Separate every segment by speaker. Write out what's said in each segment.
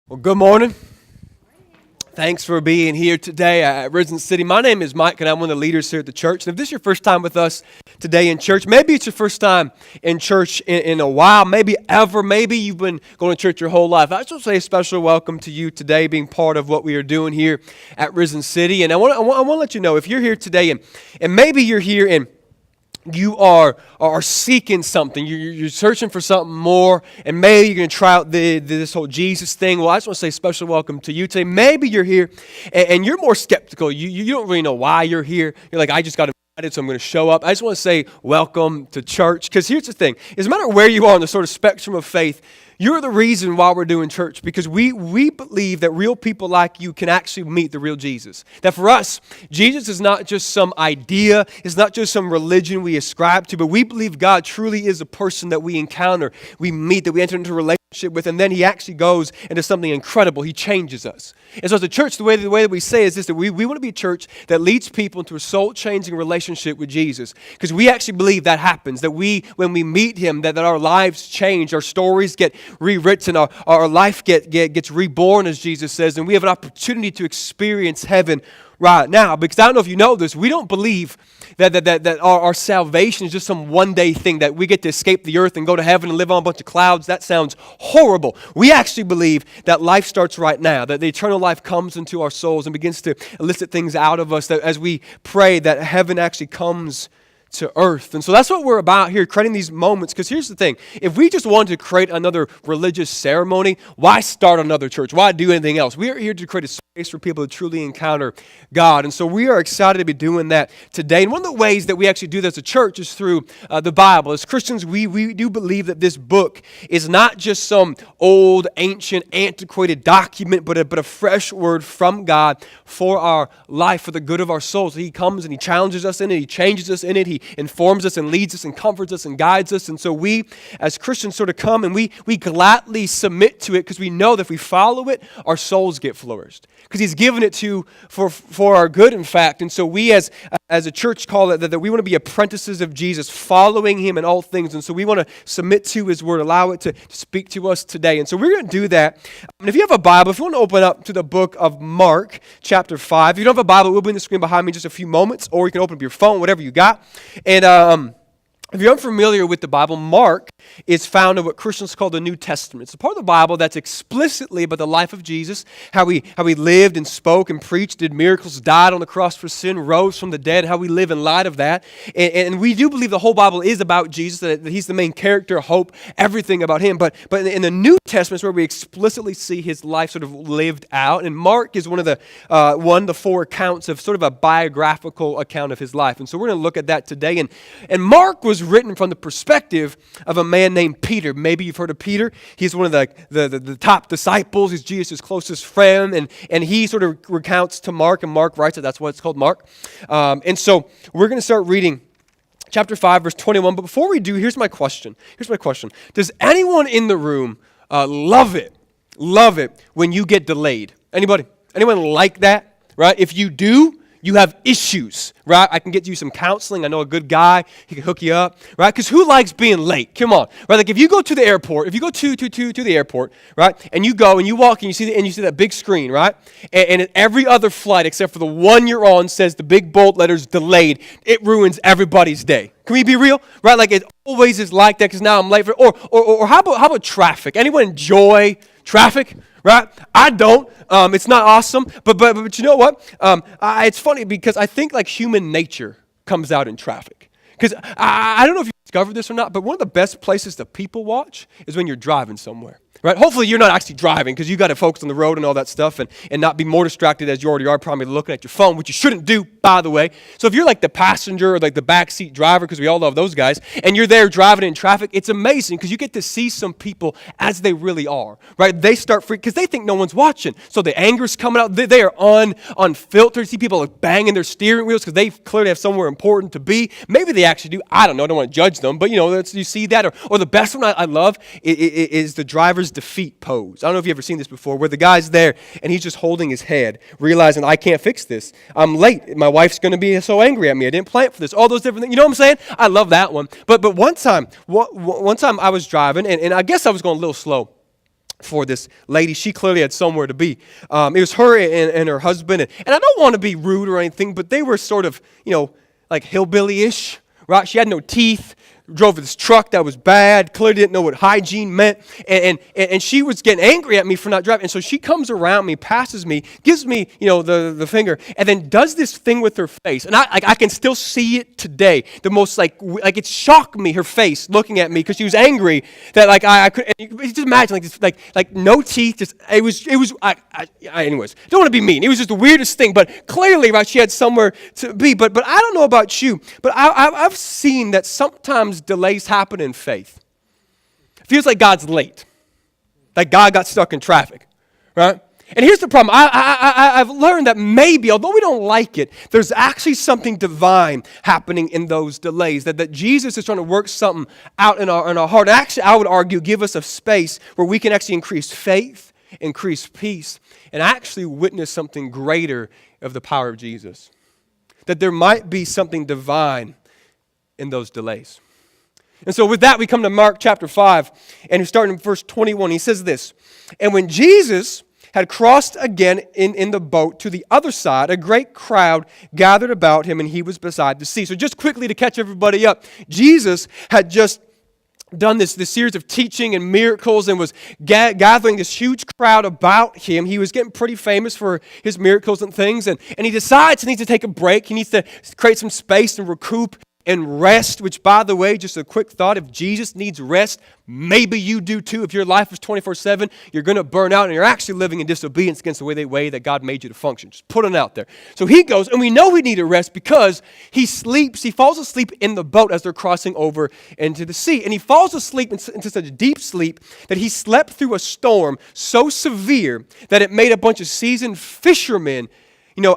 Speaker 1: Well, good morning. Thanks for being here today at Risen City. My name is Mike, and I'm one of the leaders here at the church. And if this is your first time with us today in church, maybe it's your first time in church in a while, maybe ever, maybe you've been going to church your whole life. I just want to say a special welcome to you today, being part of what we are doing here at Risen City. And I want to let you know, if you're here today, and maybe you're here and you are seeking something, you're searching for something more, and maybe you're going to try out this whole Jesus thing. Well, I just want to say a special welcome to you today. Maybe you're here and you're more skeptical. You don't really know why you're here. You're like, I just got invited, so I'm going to show up. I just want to say welcome to church, because here's the thing. It doesn't matter where you are on the sort of spectrum of faith, you're the reason why we're doing church, because we believe that real people like you can actually meet the real Jesus. That for us, Jesus is not just some idea, it's not just some religion we ascribe to, but we believe God truly is a person that we encounter, we meet, that we enter into a relationship with, and then He actually goes into something incredible. He changes us. And so as a church, the way that we say is this, that we want to be a church that leads people into a soul-changing relationship with Jesus, because we actually believe that happens, that when we meet Him, that our lives change, our stories get rewritten, our life gets reborn, as Jesus says, and we have an opportunity to experience heaven right now. Because I don't know if you know this, we don't believe that our salvation is just some one-day thing, that we get to escape the earth and go to heaven and live on a bunch of clouds. That sounds horrible. We actually believe that life starts right now, that the eternal life comes into our souls and begins to elicit things out of us, that as we pray, that heaven actually comes to earth. And so that's what we're about here, creating these moments. Because here's the thing, if we just wanted to create another religious ceremony, why start another church? Why do anything else? We are here to create a space for people to truly encounter God. And so we are excited to be doing that today. And one of the ways that we actually do that as a church is through the Bible. As Christians, we do believe that this book is not just some old, ancient, antiquated document, but a fresh word from God for our life, for the good of our souls. He comes and He challenges us in it, He changes us in it, He informs us and leads us and comforts us and guides us. And so we, as Christians, sort of come and we gladly submit to it, because we know that if we follow it, our souls get flourished. Because He's given it for our good, in fact. And so we, as a church, call it that we want to be apprentices of Jesus, following Him in all things. And so we want to submit to His Word, allow it to speak to us today. And so we're going to do that. And if you have a Bible, if you want to open up to the book of Mark, chapter 5. If you don't have a Bible, it will be on the screen behind me in just a few moments, or you can open up your phone, whatever you got. And if you're unfamiliar with the Bible, Mark is found in what Christians call the New Testament. It's a part of the Bible that's explicitly about the life of Jesus, how he lived and spoke and preached, did miracles, died on the cross for sin, rose from the dead, how we live in light of that. And we do believe the whole Bible is about Jesus, that He's the main character, hope, everything about Him. But in the New Testament is where we explicitly see His life sort of lived out. And Mark is one of the four accounts of sort of a biographical account of His life. And so we're going to look at that today. And Mark was written from the perspective of a man named Peter. Maybe you've heard of Peter. He's one of the top disciples. He's Jesus' closest friend, and he sort of recounts to Mark, and Mark writes it. That's why it's called Mark. And so we're going to start reading chapter 5, verse 21. But before we do, here's my question. Does anyone in the room love it when you get delayed? Anybody? Anyone like that? Right? If you do, you have issues, right? I can get you some counseling. I know a good guy. He can hook you up, right? Because who likes being late? Come on, right? Like if you go to the airport, to the airport, right? And you go and you walk and you see that big screen, right? And every other flight except for the one you're on says the big bold letters delayed. It ruins everybody's day. Can we be real? Right? Like it always is like that, because now I'm late for. Or how about traffic? Anyone enjoy traffic? Right? I don't. It's not awesome. But you know what? It's funny because I think like human nature comes out in traffic. Because I don't know if you discovered this or not, but one of the best places to people watch is when you're driving somewhere. Right? Hopefully you're not actually driving, because you got to focus on the road and all that stuff and not be more distracted as you already are, probably looking at your phone, which you shouldn't do, by the way. So if you're like the passenger or like the backseat driver, because we all love those guys, and you're there driving in traffic, it's amazing because you get to see some people as they really are. Right? They start freaking because they think no one's watching. So the anger's coming out. They are unfiltered. You see people like banging their steering wheels because they clearly have somewhere important to be. Maybe they actually do. I don't know. I don't want to judge them. But you see that. Or the best one I love is the driver's defeat pose. I don't know if you've ever seen this before, where the guy's there and he's just holding his head, realizing I can't fix this. I'm late. My wife's going to be so angry at me. I didn't plan for this. All those different things. You know what I'm saying? I love that one. But one time I was driving, and I guess I was going a little slow. for this lady. She clearly had somewhere to be. It was her and her husband. And I don't want to be rude or anything, but they were sort of, like hillbilly-ish, right? She had no teeth. Drove this truck that was bad, clearly didn't know what hygiene meant, and she was getting angry at me for not driving. And so she comes around me, passes me, gives me, the finger, and then does this thing with her face. And I can still see it today. The most like it shocked me, her face looking at me because she was angry that I could. And you just imagine like no teeth. Just it was. Anyways, don't want to be mean. It was just the weirdest thing. But clearly, right, she had somewhere to be. But I don't know about you, but I've seen that sometimes delays happen in faith. It feels like God's late. Like God got stuck in traffic, right? And here's the problem. I've learned that maybe, although we don't like it, there's actually something divine happening in those delays. That Jesus is trying to work something out in our heart. And actually, I would argue, give us a space where we can actually increase faith, increase peace, and actually witness something greater of the power of Jesus. That there might be something divine in those delays. And so with that, we come to Mark chapter 5, and we start in verse 21. He says this, "And when Jesus had crossed again in the boat to the other side, a great crowd gathered about him, and he was beside the sea." So just quickly to catch everybody up, Jesus had just done this series of teaching and miracles and was gathering this huge crowd about him. He was getting pretty famous for his miracles and things, and he decides he needs to take a break. He needs to create some space and recoup and rest, which, by the way, just a quick thought, if Jesus needs rest, maybe you do too. If your life is 24/7, you're going to burn out and you're actually living in disobedience against the way that God made you to function. Just put it out there. So he goes, and we know he needed rest because he falls asleep in the boat as they're crossing over into the sea. And he falls asleep into such a deep sleep that he slept through a storm so severe that it made a bunch of seasoned fishermen,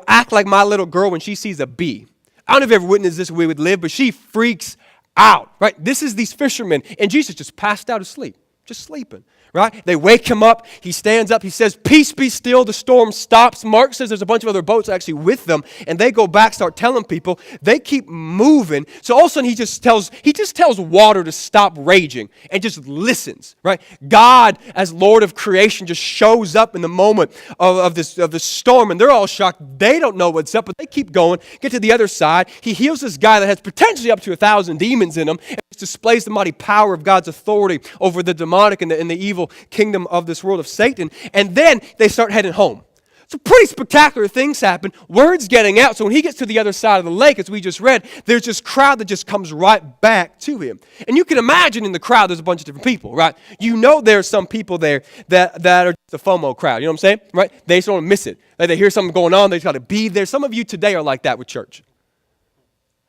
Speaker 1: act like my little girl when she sees a bee. I don't know if you ever witnessed this where we would live, but she freaks out, right? This is these fishermen, and Jesus just passed out asleep, just sleeping, right? They wake him up, he stands up, he says, "Peace be still," the storm stops. Mark says there's a bunch of other boats actually with them, and they go back, start telling people. They keep moving, so all of a sudden he just tells water to stop raging, and just listens, right? God, as Lord of creation, just shows up in the moment of the storm, and they're all shocked. They don't know what's up, but they keep going, get to the other side. He heals this guy that has potentially up to 1,000 demons in him, and displays the mighty power of God's authority over the demonic and the evil kingdom of this world of Satan. And then they start heading home. So pretty spectacular things happen. Word's getting out. So when he gets to the other side of the lake, as we just read, there's this crowd that just comes right back to him. And you can imagine in the crowd, there's a bunch of different people, right? There's some people there that are just the FOMO crowd. You know what I'm saying? Right? They just don't want to miss it. Like they hear something going on, they just got to be there. Some of you today are like that with church.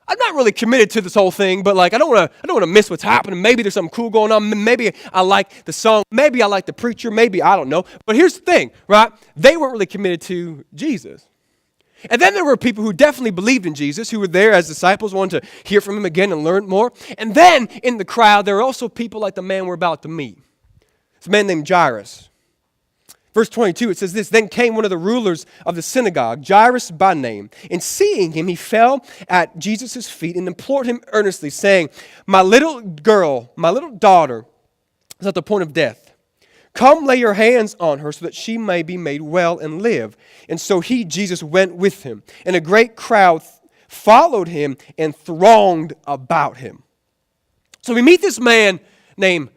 Speaker 1: I'm not really committed to this whole thing, but I don't want to miss what's happening. Maybe there's something cool going on. Maybe I like the song. Maybe I like the preacher. Maybe I don't know. But here's the thing, right? They weren't really committed to Jesus. And then there were people who definitely believed in Jesus, who were there as disciples, wanted to hear from him again and learn more. And then in the crowd, there were also people like the man we're about to meet. It's a man named Jairus. Verse 22, it says this, "Then came one of the rulers of the synagogue, Jairus by name, and seeing him, he fell at Jesus' feet and implored him earnestly, saying, 'My little daughter, is at the point of death. Come lay your hands on her so that she may be made well and live.' And so he, Jesus, went with him, and a great crowd followed him and thronged about him." So we meet this man named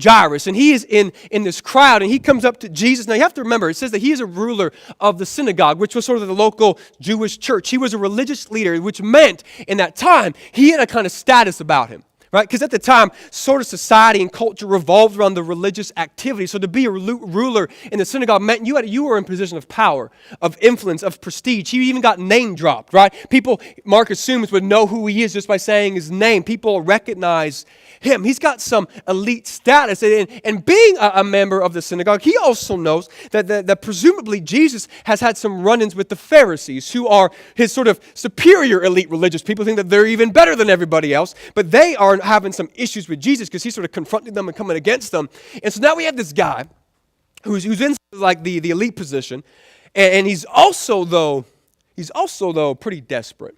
Speaker 1: Jairus, and he is in this crowd, and he comes up to Jesus. Now you have to remember, it says that he is a ruler of the synagogue, which was sort of the local Jewish church. He was a religious leader, which meant in that time he had a kind of status about him. Right? Because at the time, sort of society and culture revolved around the religious activity. So to be a ruler in the synagogue meant you were in a position of power, of influence, of prestige. He even got name dropped, right? People, Mark assumes, would know who he is just by saying his name. People recognize him. He's got some elite status. And being a member of the synagogue, he also knows that presumably Jesus has had some run-ins with the Pharisees, who are his sort of superior elite religious people, think that they're even better than everybody else. But they are having some issues with Jesus because he's sort of confronting them and coming against them. And so now we have this guy who's in like the elite position, and he's also though pretty desperate.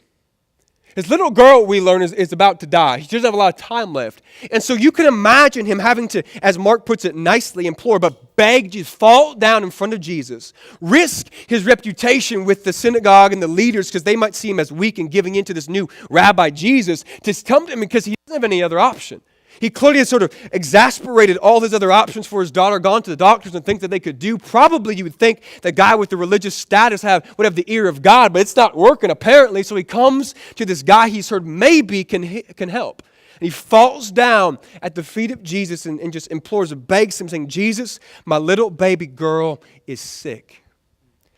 Speaker 1: His little girl, we learn, is about to die. He doesn't have a lot of time left. And so you can imagine him having to, as Mark puts it nicely, implore, but beg Jesus, fall down in front of Jesus, risk his reputation with the synagogue and the leaders because they might see him as weak and giving in to this new rabbi Jesus, to come to him because he doesn't have any other option. He clearly has sort of exasperated all his other options for his daughter, gone to the doctors and things that they could do. Probably you would think the guy with the religious status would have the ear of God, but it's not working apparently. So he comes to this guy he's heard maybe can help. And he falls down at the feet of Jesus and just implores and begs him, saying, Jesus, my little baby girl is sick.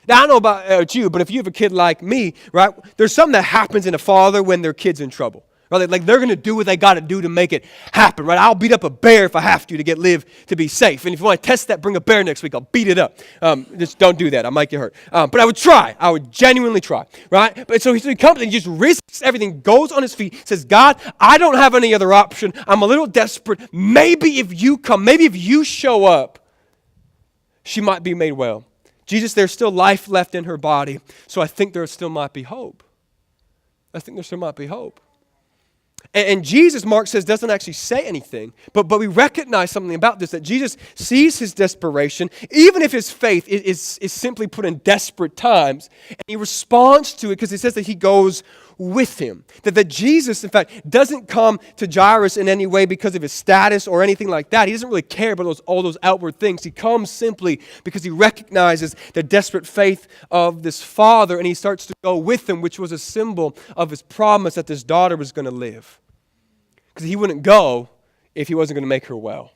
Speaker 1: Now, I don't know about you, but if you have a kid like me, right, there's something that happens in a father when their kid's in trouble. Right? Like they're going to do what they got to do to make it happen, right? I'll beat up a bear if I have to live to be safe. And if you want to test that, bring a bear next week. I'll beat it up. Just don't do that. I might get hurt. But I would try. I would genuinely try, right? But so he comes and he just risks everything, goes on his feet, says, God, I don't have any other option. I'm a little desperate. Maybe if you come, maybe if you show up, she might be made well. Jesus, there's still life left in her body, so I think there still might be hope. And Jesus, Mark says, doesn't actually say anything, but we recognize something about this, that Jesus sees his desperation, even if his faith is simply put in desperate times, and he responds to it because he says that he goes with him. That Jesus, in fact, doesn't come to Jairus in any way because of his status or anything like that. He doesn't really care about all those outward things. He comes simply because he recognizes the desperate faith of this father, and he starts to go with him, which was a symbol of his promise that this daughter was going to live. Because he wouldn't go if he wasn't going to make her well.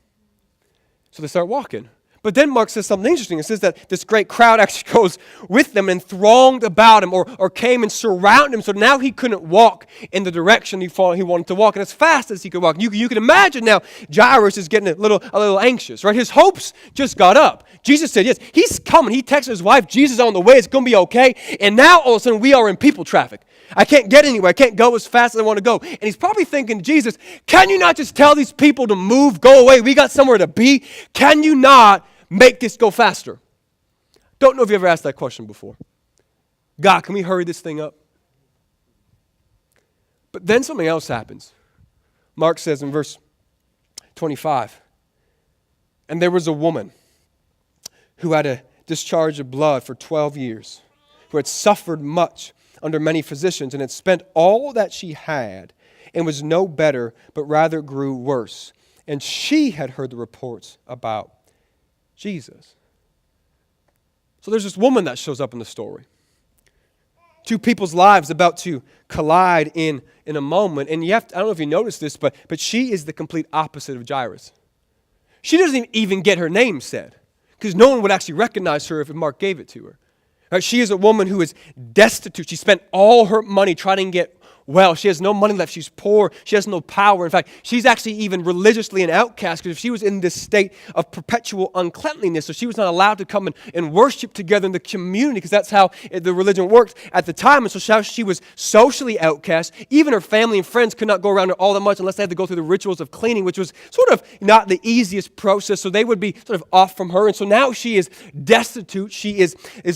Speaker 1: So they start walking. But then Mark says something interesting. It says that this great crowd actually goes with them and thronged about him or came and surrounded him. So now he couldn't walk in the direction he wanted to walk and as fast as he could walk. You can imagine now Jairus is getting a little anxious, right? His hopes just got up. Jesus said, yes, he's coming. He texted his wife, Jesus is on the way. It's going to be okay. And now all of a sudden we are in people traffic. I can't get anywhere. I can't go as fast as I want to go. And he's probably thinking, Jesus, can you not just tell these people to move, go away? We got somewhere to be. Can you not make this go faster? Don't know if you ever asked that question before. God, can we hurry this thing up? But then something else happens. Mark says in verse 25, and there was a woman who had a discharge of blood for 12 years, who had suffered much under many physicians, and had spent all that she had, and was no better, but rather grew worse. And she had heard the reports about Jesus. So there's this woman that shows up in the story. Two people's lives about to collide in a moment. And I don't know if you noticed this, but she is the complete opposite of Jairus. She doesn't even get her name said, because no one would actually recognize her if Mark gave it to her. Right? She is a woman who is destitute. She spent all her money trying to get well. She has no money left. She's poor. She has no power. In fact, she's actually even religiously an outcast because if she was in this state of perpetual uncleanliness, so she was not allowed to come and worship together in the community because that's how the religion worked at the time. And so she was socially outcast. Even her family and friends could not go around her all that much unless they had to go through the rituals of cleaning, which was sort of not the easiest process. So they would be sort of off from her. And so now she is destitute. She is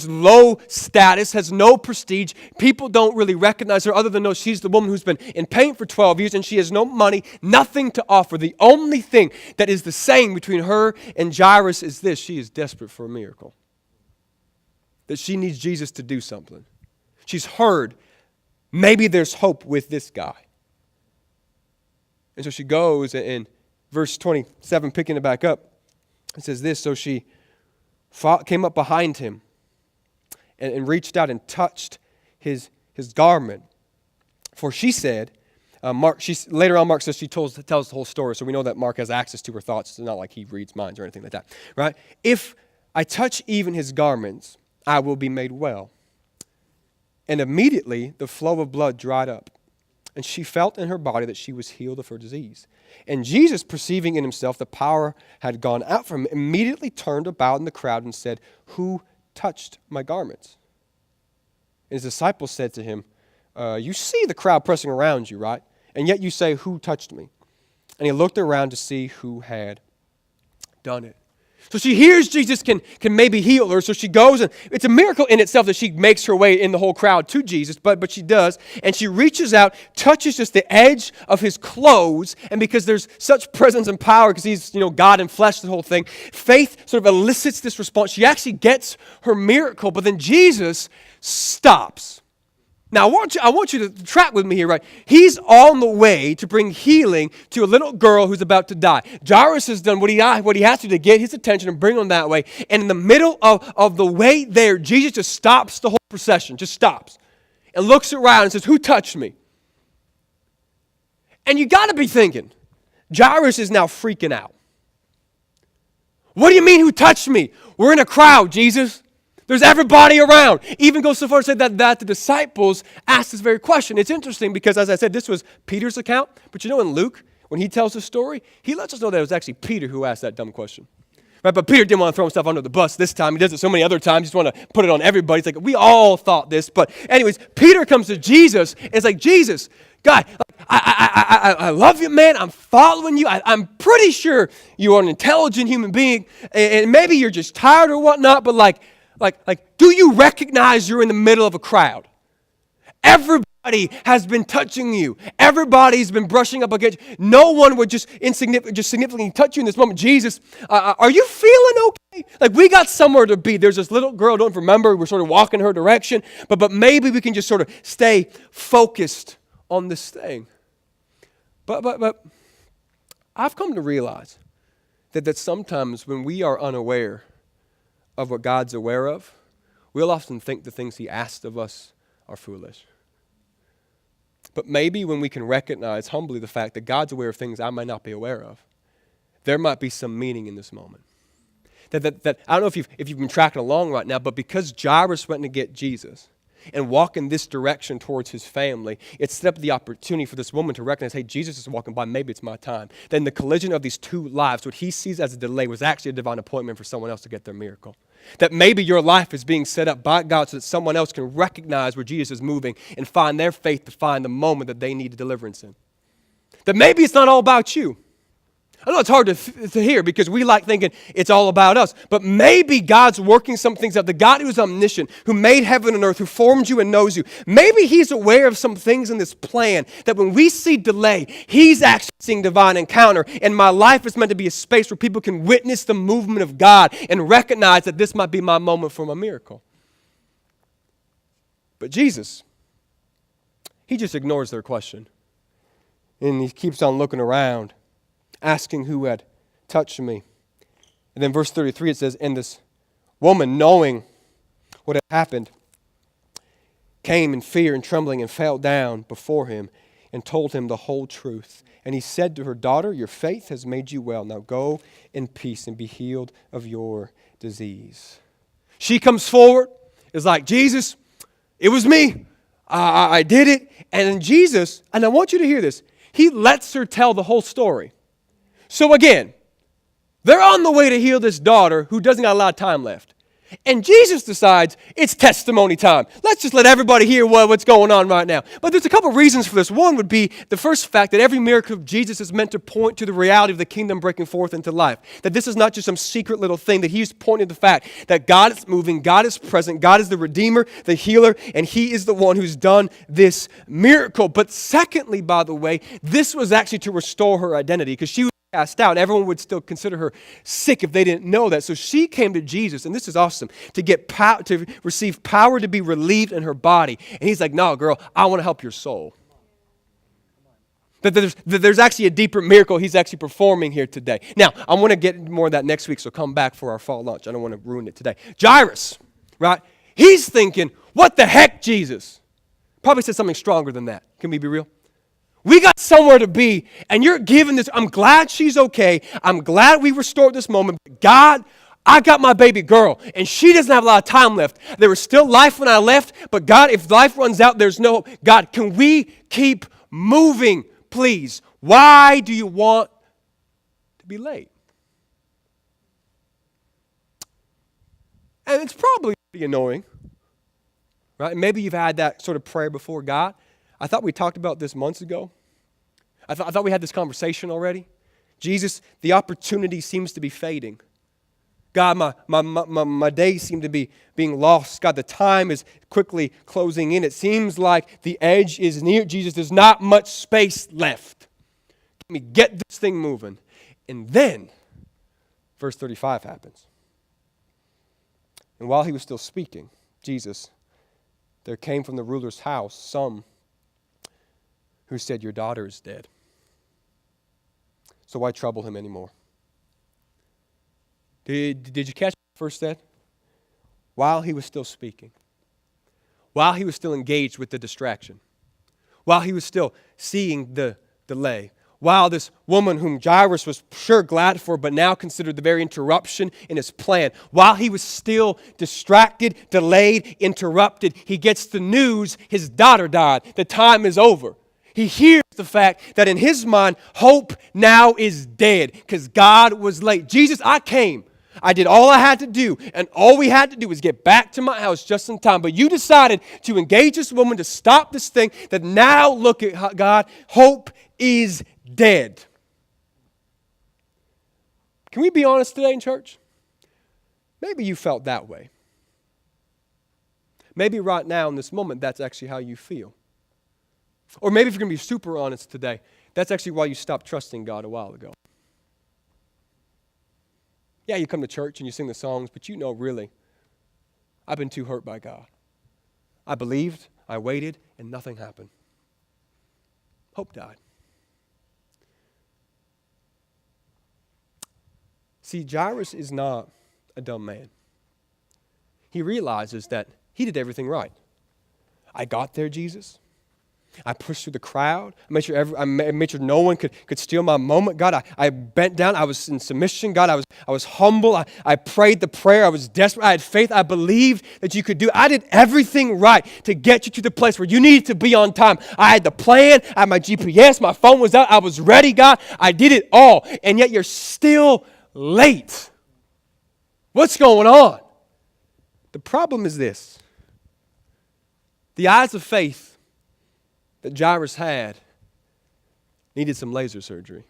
Speaker 1: low status, has no prestige. People don't really recognize her other than know she's the woman who's been in pain for 12 years and she has no money, nothing to offer. The only thing that is the same between her and Jairus is this: she is desperate for a miracle. That she needs Jesus to do something. She's heard maybe there's hope with this guy. And so she goes, and verse 27, picking it back up, it says this: so she came up behind him and reached out and touched his garment. For she said, later on Mark says she tells the whole story, so we know that Mark has access to her thoughts. It's not like he reads minds or anything like that, right? If I touch even his garments, I will be made well. And immediately the flow of blood dried up, and she felt in her body that she was healed of her disease. And Jesus, perceiving in himself the power had gone out from him, immediately turned about in the crowd and said, who touched my garments? And his disciples said to him, you see the crowd pressing around you, right? And yet you say, who touched me? And he looked around to see who had done it. So she hears Jesus can maybe heal her, so she goes, and it's a miracle in itself that she makes her way in the whole crowd to Jesus, but she does, and she reaches out, touches just the edge of his clothes, and because there's such presence and power, because he's, God in flesh, the whole thing, faith sort of elicits this response. She actually gets her miracle, but then Jesus stops. Now, I want you to track with me here, right? He's on the way to bring healing to a little girl who's about to die. Jairus has done what he has to get his attention and bring him that way. And in the middle of the way there, Jesus just stops the whole procession, just stops, and looks around and says, "Who touched me?" And you got to be thinking, Jairus is now freaking out. What do you mean, who touched me? We're in a crowd, Jesus. There's everybody around. Even goes so far as to say that the disciples asked this very question. It's interesting because, as I said, this was Peter's account. But in Luke, when he tells the story, he lets us know that it was actually Peter who asked that dumb question. Right? But Peter didn't want to throw himself under the bus this time. He does it so many other times. He just want to put it on everybody. It's like, we all thought this. But anyways, Peter comes to Jesus and it's like, Jesus, God, I love you, man. I'm following you. I'm pretty sure you are an intelligent human being. And maybe you're just tired or whatnot. But like, do you recognize you're in the middle of a crowd? Everybody has been touching you. Everybody's been brushing up against you. No one would just significantly touch you in this moment. Jesus, are you feeling okay? Like, we got somewhere to be. There's this little girl, don't remember, we're sort of walking her direction, but maybe we can just sort of stay focused on this thing. But I've come to realize that sometimes when we are unaware of what God's aware of, we'll often think the things he asked of us are foolish. But maybe when we can recognize humbly the fact that God's aware of things I might not be aware of, there might be some meaning in this moment. That I don't know if you've been tracking along right now, but because Jairus went to get Jesus and walk in this direction towards his family, it set up the opportunity for this woman to recognize, hey, Jesus is walking by, maybe it's my time. Then the collision of these two lives, what he sees as a delay, was actually a divine appointment for someone else to get their miracle. That maybe your life is being set up by God so that someone else can recognize where Jesus is moving and find their faith to find the moment that they need deliverance in. That maybe it's not all about you. I know it's hard to hear because we like thinking it's all about us. But maybe God's working some things out. The God who's omniscient, who made heaven and earth, who formed you and knows you. Maybe he's aware of some things in this plan that when we see delay, he's actually seeing divine encounter. And my life is meant to be a space where people can witness the movement of God and recognize that this might be my moment for my miracle. But Jesus, he just ignores their question. And he keeps on looking around, asking who had touched me. And then verse 33, it says, and this woman, knowing what had happened, came in fear and trembling and fell down before him and told him the whole truth. And he said to her, daughter, your faith has made you well. Now go in peace and be healed of your disease. She comes forward, is like, Jesus, it was me. I did it. And then Jesus, and I want you to hear this, he lets her tell the whole story. So again, they're on the way to heal this daughter who doesn't got a lot of time left. And Jesus decides it's testimony time. Let's just let everybody hear what's going on right now. But there's a couple reasons for this. One would be the first fact that every miracle of Jesus is meant to point to the reality of the kingdom breaking forth into life. That this is not just some secret little thing, that he's pointing to the fact that God is moving, God is present, God is the Redeemer, the healer, and he is the one who's done this miracle. But secondly, by the way, this was actually to restore her identity because she was cast out. Everyone would still consider her sick if they didn't know that. So she came to Jesus, and this is awesome, to get power, to receive power to be relieved in her body. And he's like, no, girl, I want to help your soul. That there's actually a deeper miracle he's actually performing here today. Now, I want to get more of that next week, so come back for our fall lunch. I don't want to ruin it today. Jairus, right? He's thinking, what the heck, Jesus? Probably said something stronger than that. Can we be real? We got somewhere to be, and you're giving this. I'm glad she's okay. I'm glad we restored this moment. But God, I got my baby girl, and she doesn't have a lot of time left. There was still life when I left, but God, if life runs out, there's no, God, can we keep moving, please? Why do you want to be late? And it's probably pretty annoying, right? Maybe you've had that sort of prayer before God. I thought we talked about this months ago. I thought we had this conversation already. Jesus, the opportunity seems to be fading. God, my days seem to be being lost. God, the time is quickly closing in. It seems like the edge is near. Jesus, there's not much space left. Let me get this thing moving. And then, verse 35 happens. And while he was still speaking, Jesus, there came from the ruler's house some who said, your daughter is dead. So why trouble him anymore? Did you catch what first said? While he was still speaking, while he was still engaged with the distraction, while he was still seeing the delay, while this woman whom Jairus was sure glad for, but now considered the very interruption in his plan, while he was still distracted, delayed, interrupted, he gets the news his daughter died. The time is over. He hears the fact that in his mind, hope now is dead because God was late. Jesus, I came. I did all I had to do, and all we had to do was get back to my house just in time. But you decided to engage this woman to stop this thing that now, look at God, hope is dead. Can we be honest today in church? Maybe you felt that way. Maybe right now in this moment, that's actually how you feel. Or maybe if you're going to be super honest today, that's actually why you stopped trusting God a while ago. Yeah, you come to church and you sing the songs, but you know really, I've been too hurt by God. I believed, I waited, and nothing happened. Hope died. See, Jairus is not a dumb man. He realizes that he did everything right. I got there, Jesus. I pushed through the crowd. I made sure no one could steal my moment. God, I bent down. I was in submission. God, I was humble. I prayed the prayer. I was desperate. I had faith. I believed that you could do it. I did everything right to get you to the place where you needed to be on time. I had the plan. I had my GPS. My phone was out. I was ready, God. I did it all. And yet you're still late. What's going on? The problem is this. The eyes of faith that Jairus had needed some laser surgery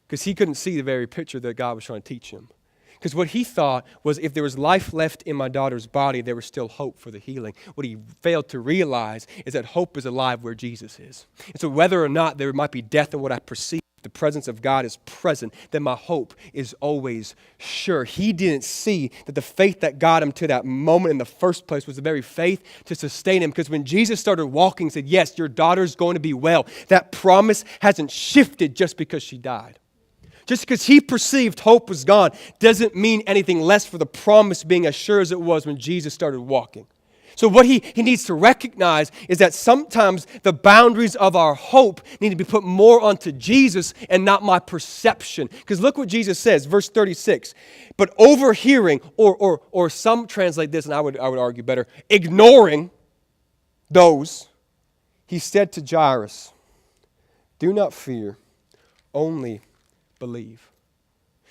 Speaker 1: because he couldn't see the very picture that God was trying to teach him. Because what he thought was if there was life left in my daughter's body, there was still hope for the healing. What he failed to realize is that hope is alive where Jesus is. And so whether or not there might be death in what I perceive, the presence of God is present, then my hope is always sure. He didn't see that the faith that got him to that moment in the first place was the very faith to sustain him. Because when Jesus started walking and said, yes, your daughter's going to be well, that promise hasn't shifted just because she died. Just because he perceived hope was gone doesn't mean anything less for the promise being as sure as it was when Jesus started walking. So what he needs to recognize is that sometimes the boundaries of our hope need to be put more onto Jesus and not my perception. Because look what Jesus says, verse 36. But overhearing, or some translate this, and I would argue better, ignoring those, he said to Jairus, do not fear, only believe.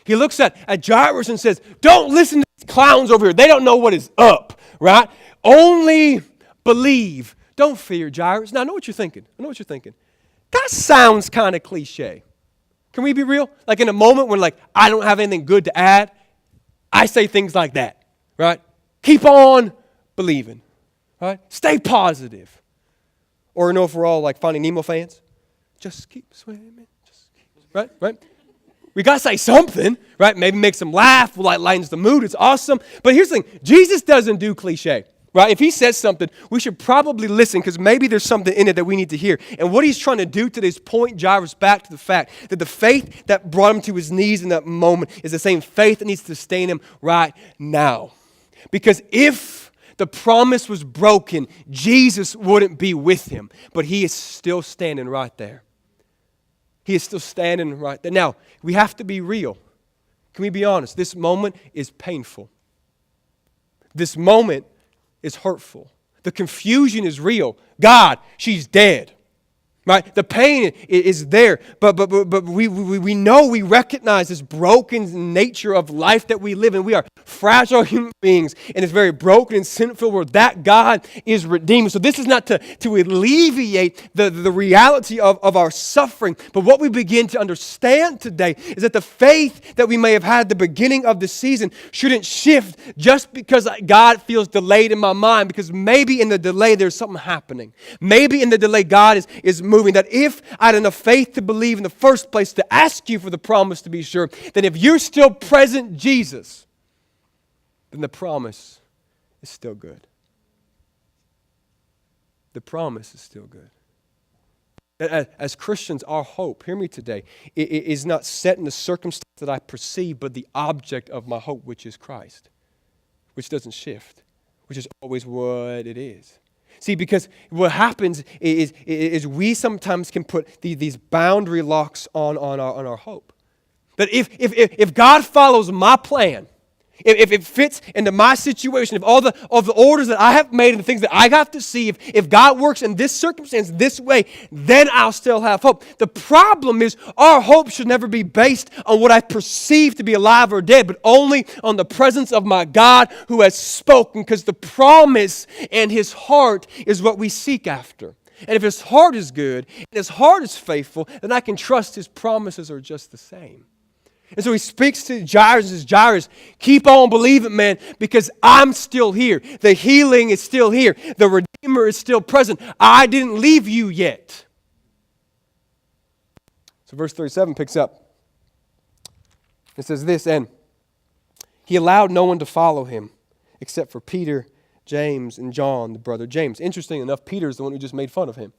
Speaker 1: He looks at Jairus and says, don't listen to these clowns over here. They don't know what is up, right? Only believe. Don't fear, Jairus. Now, I know what you're thinking. That sounds kind of cliche. Can we be real? Like in a moment when I don't have anything good to add, I say things like that, right? Keep on believing, right? Stay positive. Or if we're all like Finding Nemo fans, just keep swimming, right? We got to say something, right? Maybe makes them laugh, lightens the mood. It's awesome. But here's the thing. Jesus doesn't do cliche, right? If he says something, we should probably listen because maybe there's something in it that we need to hear. And what he's trying to do today is point Jairus back to the fact that the faith that brought him to his knees in that moment is the same faith that needs to sustain him right now. Because if the promise was broken, Jesus wouldn't be with him. But he is still standing right there. He is still standing right there. Now, we have to be real. Can we be honest? This moment is painful. This moment is hurtful. The confusion is real. God, she's dead. Right? The pain is there, but we know, we recognize this broken nature of life that we live in. We are fragile human beings in this very broken and sinful world. That God is redeemed. So this is not to alleviate the reality of our suffering, but what we begin to understand today is that the faith that we may have had at the beginning of the season shouldn't shift just because God feels delayed in my mind, because maybe in the delay there's something happening. Maybe in the delay God is moving. That if I had enough faith to believe in the first place to ask you for the promise to be sure, that if you're still present, Jesus, then the promise is still good. The promise is still good. As Christians, our hope, hear me today, is not set in the circumstance that I perceive, but the object of my hope, which is Christ, which doesn't shift, which is always what it is. See, because what happens is we sometimes can put these boundary locks on our hope. That if God follows my plan, if it fits into my situation, if all the orders that I have made and the things that I have to see, if God works in this circumstance this way, then I'll still have hope. The problem is our hope should never be based on what I perceive to be alive or dead, but only on the presence of my God who has spoken, because the promise and His heart is what we seek after. And if His heart is good and His heart is faithful, then I can trust His promises are just the same. And so He speaks to Jairus and says, Jairus, keep on believing, man, because I'm still here. The healing is still here. The Redeemer is still present. I didn't leave you yet. So verse 37 picks up. It says this, and He allowed no one to follow Him except for Peter, James, and John, the brother James. Interesting enough, Peter is the one who just made fun of Him.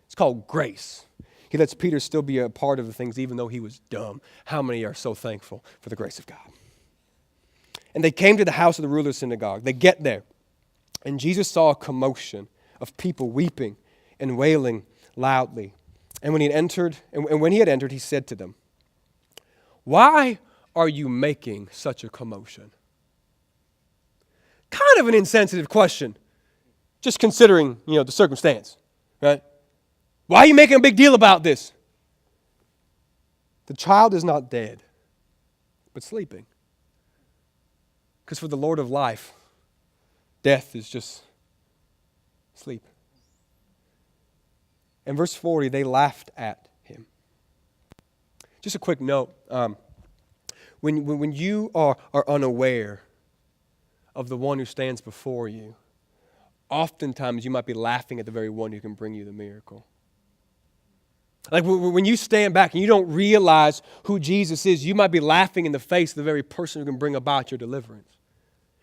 Speaker 1: It's called grace. He lets Peter still be a part of the things even though he was dumb. How many are so thankful for the grace of God? And they came to the house of the ruler's synagogue. They get there, and Jesus saw a commotion of people weeping and wailing loudly. And when he had entered, he said to them, "Why are you making such a commotion?" Kind of an insensitive question, just considering, the circumstance, right? Why are you making a big deal about this? The child is not dead, but sleeping. Because for the Lord of life, death is just sleep. In verse 40, they laughed at Him. Just a quick note. When you are unaware of the one who stands before you, oftentimes you might be laughing at the very one who can bring you the miracle. Like when you stand back and you don't realize who Jesus is, you might be laughing in the face of the very person who can bring about your deliverance.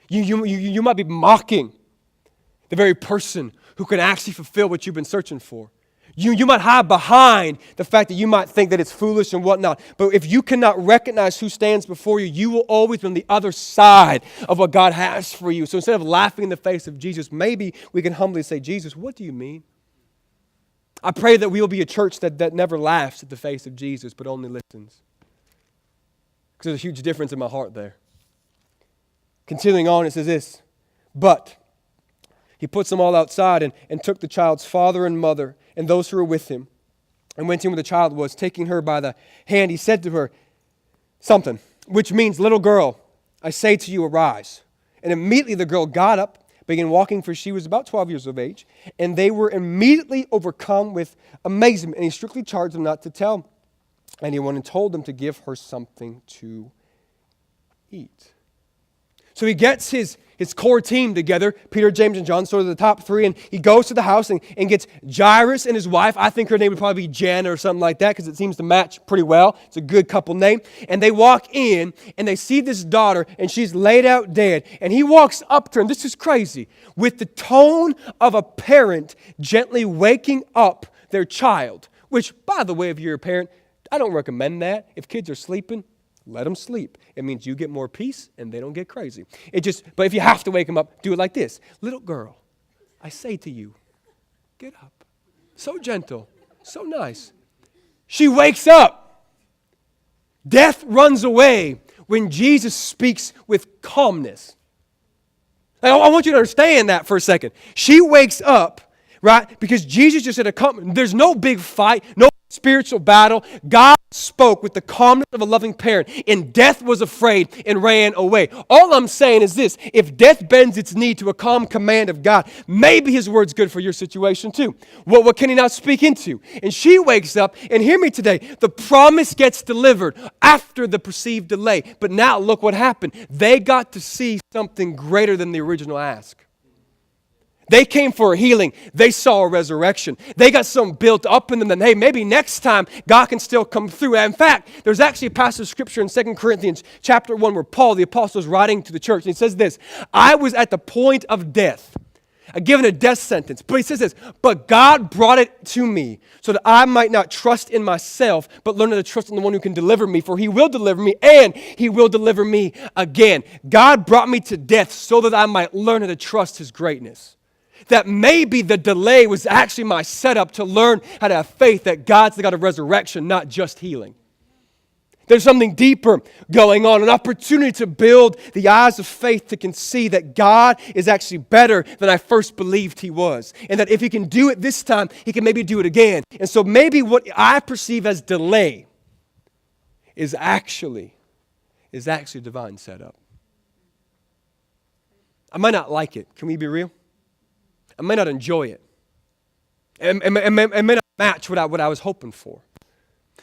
Speaker 1: You might be mocking the very person who can actually fulfill what you've been searching for. You might hide behind the fact that you might think that it's foolish and whatnot. But if you cannot recognize who stands before you, you will always be on the other side of what God has for you. So instead of laughing in the face of Jesus, maybe we can humbly say, Jesus, what do you mean? I pray that we will be a church that never laughs at the face of Jesus, but only listens. Because there's a huge difference in my heart there. Continuing on, it says this, but He puts them all outside and took the child's father and mother and those who were with him and went in where the child was. Taking her by the hand, He said to her something, which means, little girl, I say to you, arise. And immediately the girl got up, began walking, for she was about 12 years of age, and they were immediately overcome with amazement. And He strictly charged them not to tell anyone and told them to give her something to eat. So He gets his core team together, Peter, James, and John, sort of the top three, and He goes to the house and gets Jairus and his wife. I think her name would probably be Jen or something like that because it seems to match pretty well. It's a good couple name. And they walk in and they see this daughter and she's laid out dead. And He walks up to her, and this is crazy, with the tone of a parent gently waking up their child. Which, by the way, if you're a parent, I don't recommend that. If kids are sleeping, let them sleep. It means you get more peace and they don't get crazy. But if you have to wake them up, do it like this. Little girl, I say to you, get up. So gentle, so nice. She wakes up. Death runs away when Jesus speaks with calmness. I want you to understand that for a second. She wakes up right? Because Jesus just said, there's no big fight, no spiritual battle. God spoke with the calmness of a loving parent, and death was afraid and ran away. All I'm saying is this: if death bends its knee to a calm command of God, maybe his word's good for your situation too. What can he not speak into? And she wakes up, and hear me today, the promise gets delivered after the perceived delay. But now look what happened. They got to see something greater than the original ask. They came for a healing. They saw a resurrection. They got something built up in them that, hey, maybe next time God can still come through. In fact, there's actually a passage of scripture in 2 Corinthians chapter 1 where Paul, the apostle, is writing to the church. And he says this: I was at the point of death, given a death sentence. But he says this: but God brought it to me so that I might not trust in myself, but learn to trust in the one who can deliver me. For he will deliver me, and he will deliver me again. God brought me to death so that I might learn how to trust his greatness. That maybe the delay was actually my setup to learn how to have faith that God's the God of resurrection, not just healing. There's something deeper going on, an opportunity to build the eyes of faith to can see that God is actually better than I first believed he was. And that if he can do it this time, he can maybe do it again. And so maybe what I perceive as delay is actually divine setup. I might not like it. Can we be real? I may not enjoy it. It may not match what I was hoping for.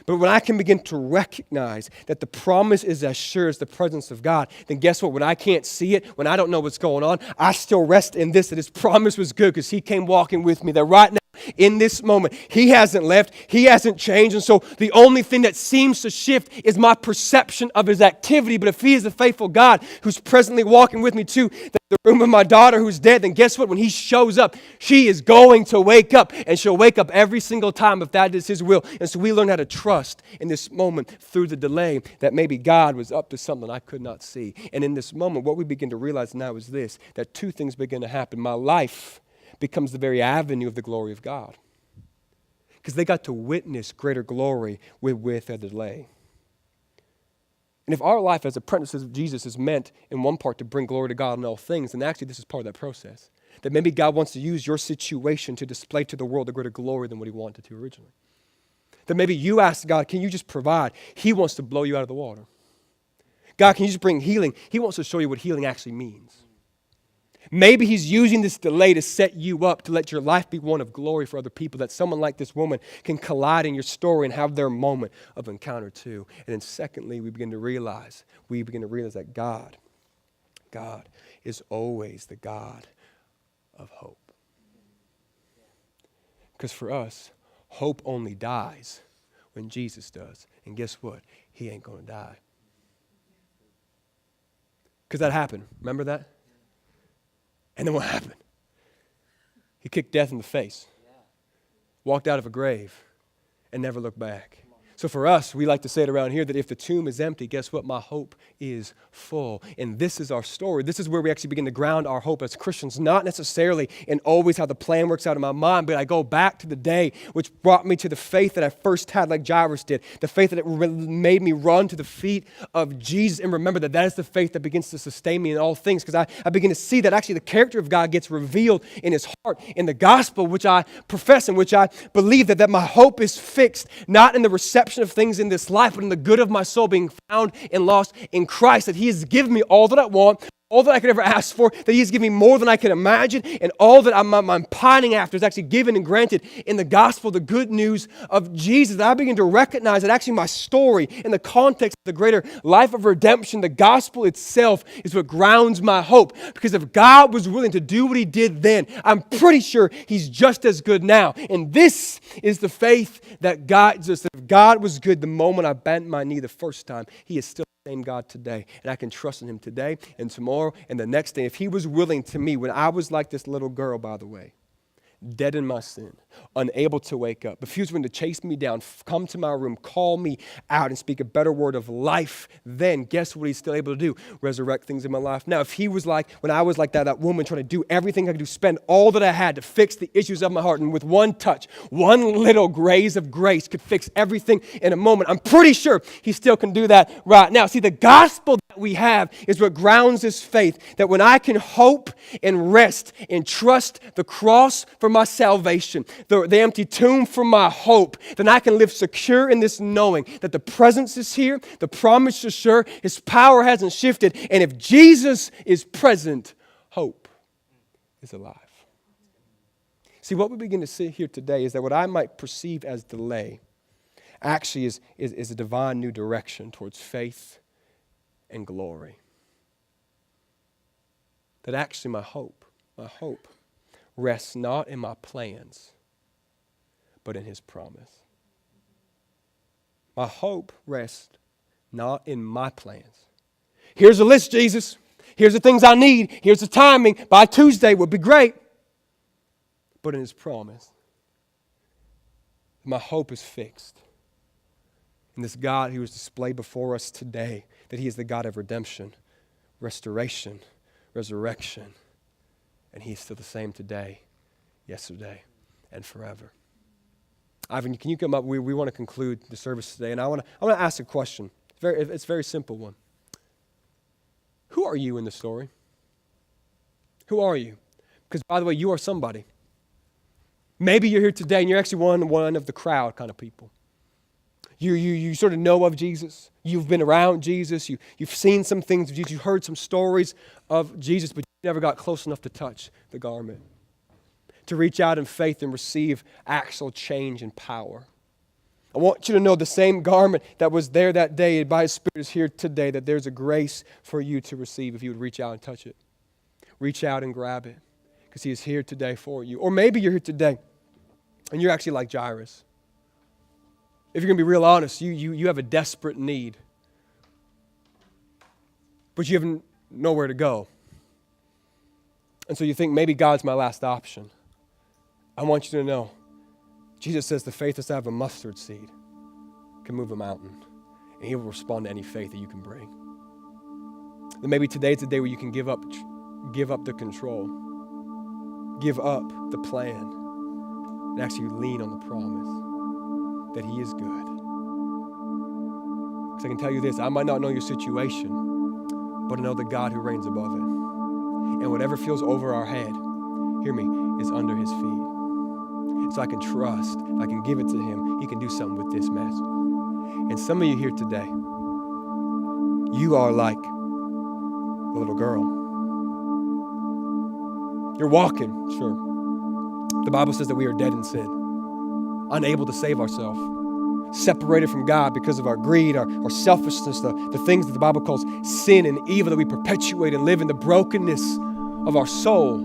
Speaker 1: But when I can begin to recognize that the promise is as sure as the presence of God, then guess what? When I can't see it, when I don't know what's going on, I still rest in this, that his promise was good because he came walking with me, that right now, in this moment, he hasn't left, he hasn't changed, and so the only thing that seems to shift is my perception of his activity. But if he is a faithful God who's presently walking with me to the room of my daughter who's dead, then guess what? When he shows up, she is going to wake up, and she'll wake up every single time if that is his will. And so we learn how to trust in this moment through the delay that maybe God was up to something I could not see. And in this moment, what we begin to realize now is this, that two things begin to happen. My life becomes the very avenue of the glory of God, because they got to witness greater glory with a delay. And if our life as apprentices of Jesus is meant in one part to bring glory to God in all things, then actually this is part of that process. That maybe God wants to use your situation to display to the world a greater glory than what he wanted to originally. That maybe you ask God, can you just provide? He wants to blow you out of the water. God, can you just bring healing? He wants to show you what healing actually means. Maybe he's using this delay to set you up, to let your life be one of glory for other people, that someone like this woman can collide in your story and have their moment of encounter too. And then secondly, we begin to realize that God is always the God of hope. Because for us, hope only dies when Jesus does. And guess what? He ain't going to die. Because that happened. Remember that? And then what happened? He kicked death in the face, walked out of a grave, and never looked back. So for us, we like to say it around here that if the tomb is empty, guess what? My hope is full. And this is our story. This is where we actually begin to ground our hope as Christians, not necessarily in always how the plan works out in my mind, but I go back to the day which brought me to the faith that I first had like Jairus did, the faith that it made me run to the feet of Jesus and remember that that is the faith that begins to sustain me in all things, because I begin to see that actually the character of God gets revealed in his heart, in the gospel, which I profess and which I believe that my hope is fixed, not in the reception of things in this life, but in the good of my soul being found and lost in Christ, that he has given me all that I want, all that I could ever ask for, that he has given me more than I could imagine, and all that I'm pining after is actually given and granted in the gospel, the good news of Jesus. That I begin to recognize that actually my story in the context of the greater life of redemption, the gospel itself is what grounds my hope. Because if God was willing to do what he did then, I'm pretty sure he's just as good now. And this is the faith that guides us. That if God was good the moment I bent my knee the first time, he is still same God today, and I can trust in him today and tomorrow and the next day. If he was willing to me when I was like this little girl, by the way, dead in my sin, unable to wake up, if he was willing to chase me down, come to my room, call me out and speak a better word of life, then guess what he's still able to do? Resurrect things in my life. Now, if he was like, when I was like that woman trying to do everything I could do, spend all that I had to fix the issues of my heart, and with one touch, one little graze of grace could fix everything in a moment, I'm pretty sure he still can do that right now. See, the gospel that we have is what grounds this faith, that when I can hope and rest and trust the cross for my salvation, the empty tomb for my hope, then I can live secure in this knowing that the presence is here, the promise is sure, His power hasn't shifted, and if Jesus is present, hope is alive. See, what we begin to see here today is that what I might perceive as delay actually is a divine new direction towards faith and glory. That actually my hope rests not in my plans, but in His promise. My hope rests not in my plans. Here's a list, Jesus. Here's the things I need. Here's the timing. By Tuesday would be great. But in His promise, my hope is fixed in this God who is displayed before us today, that He is the God of redemption, restoration, resurrection, and He is still the same today, yesterday, and forever. Ivan, can you come up? We want to conclude the service today, and I want to ask a question. It's a very simple one. Who are you in the story? Who are you? Because, by the way, you are somebody. Maybe you're here today and you're actually one of the crowd kind of people. You sort of know of Jesus. You've been around Jesus. You've seen some things of Jesus. You've heard some stories of Jesus, but you never got close enough to touch the garment, to reach out in faith and receive actual change and power. I want you to know the same garment that was there that day by His Spirit is here today, that there's a grace for you to receive if you would reach out and touch it. Reach out and grab it, because He is here today for you. Or maybe you're here today and you're actually like Jairus. If you're going to be real honest, you have a desperate need, but you have nowhere to go. And so you think, maybe God's my last option. I want you to know, Jesus says the faith that's out of a mustard seed can move a mountain, and He will respond to any faith that you can bring. Then maybe today's the day where you can give up the control, give up the plan, and actually lean on the promise that He is good. Because I can tell you this, I might not know your situation, but I know the God who reigns above it. And whatever feels over our head, hear me, is under His feet. So I can trust, I can give it to Him, He can do something with this mess. And some of you here today, you are like a little girl. You're walking, sure. The Bible says that we are dead in sin, unable to save ourselves, separated from God because of our greed, our selfishness, the things that the Bible calls sin and evil that we perpetuate and live in, the brokenness of our soul.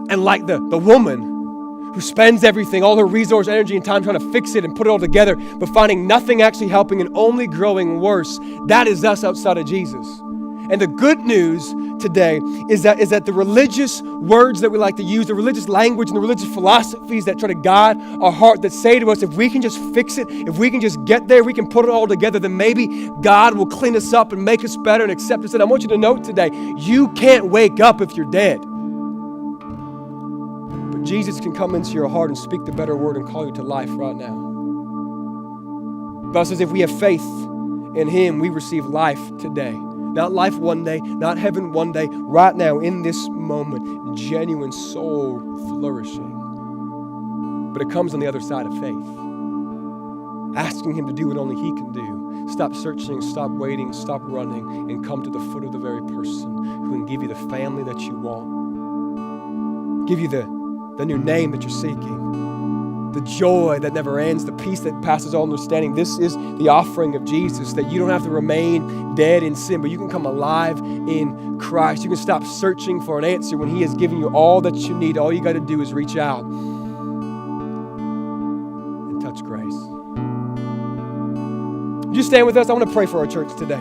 Speaker 1: And like the woman who spends everything, all her resource, energy, and time trying to fix it and put it all together, but finding nothing actually helping and only growing worse, that is us outside of Jesus. And the good news today is that the religious words that we like to use, the religious language and the religious philosophies that try to guide our heart, that say to us, if we can just fix it, if we can just get there, we can put it all together, then maybe God will clean us up and make us better and accept us. And I want you to note today, you can't wake up if you're dead. But Jesus can come into your heart and speak the better word and call you to life right now. The Bible says if we have faith in Him, we receive life today. Not life one day, not heaven one day, right now in this moment, genuine soul flourishing. But it comes on the other side of faith. Asking Him to do what only He can do. Stop searching, stop waiting, stop running, and come to the foot of the very person who can give you the family that you want. Give you the new name that you're seeking. The joy that never ends, the peace that passes all understanding. This is the offering of Jesus, that you don't have to remain dead in sin, but you can come alive in Christ. You can stop searching for an answer when He has given you all that you need. All you got to do is reach out and touch grace. Would you stand with us? I want to pray for our church today.